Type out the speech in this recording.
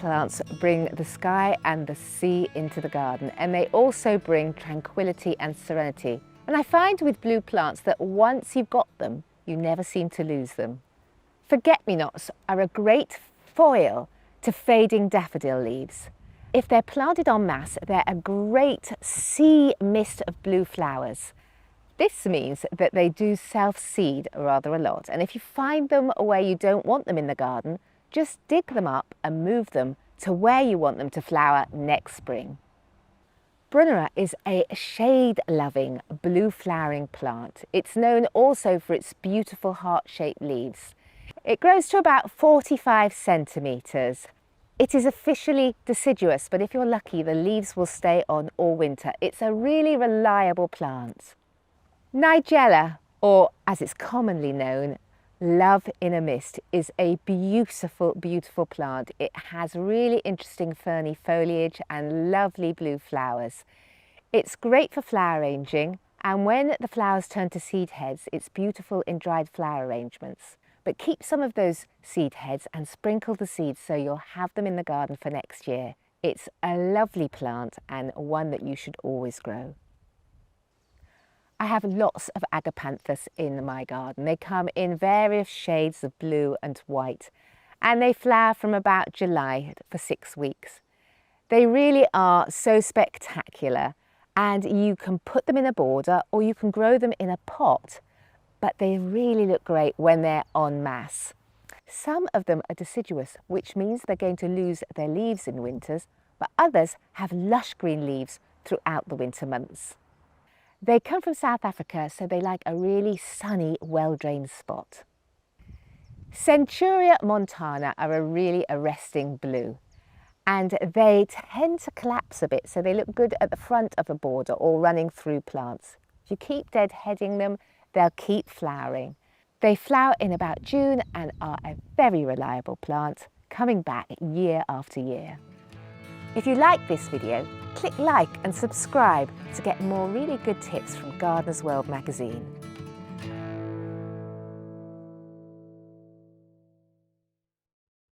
plants bring the sky and the sea into the garden, and they also bring tranquility and serenity. And I find with blue plants that once you've got them, you never seem to lose them. Forget-me-nots are a great foil to fading daffodil leaves. If they're planted en masse, they're a great sea mist of blue flowers. This means that they do self-seed rather a lot, and if you find them where you don't want them in the garden, just dig them up and move them to where you want them to flower next spring. Brunnera is a shade-loving blue flowering plant. It's known also for its beautiful heart-shaped leaves. It grows to about 45 centimetres. It is officially deciduous, but if you're lucky, the leaves will stay on all winter. It's a really reliable plant. Nigella, or as it's commonly known, Love in a Mist, is a beautiful, beautiful plant. It has really interesting ferny foliage and lovely blue flowers. It's great for flower arranging, and when the flowers turn to seed heads, it's beautiful in dried flower arrangements. But keep some of those seed heads and sprinkle the seeds so you'll have them in the garden for next year. It's a lovely plant and one that you should always grow. I have lots of agapanthus in my garden. They come in various shades of blue and white, and they flower from about July for 6 weeks. They really are so spectacular, and you can put them in a border or you can grow them in a pot, but they really look great when they're en masse. Some of them are deciduous, which means they're going to lose their leaves in winters, but others have lush green leaves throughout the winter months. They come from South Africa, so they like a really sunny, well-drained spot. Centuria montana are a really arresting blue, and they tend to collapse a bit, so they look good at the front of a border or running through plants. If you keep deadheading them, they'll keep flowering. They flower in about June and are a very reliable plant, coming back year after year. If you like this video, click like and subscribe to get more really good tips from Gardener's World magazine.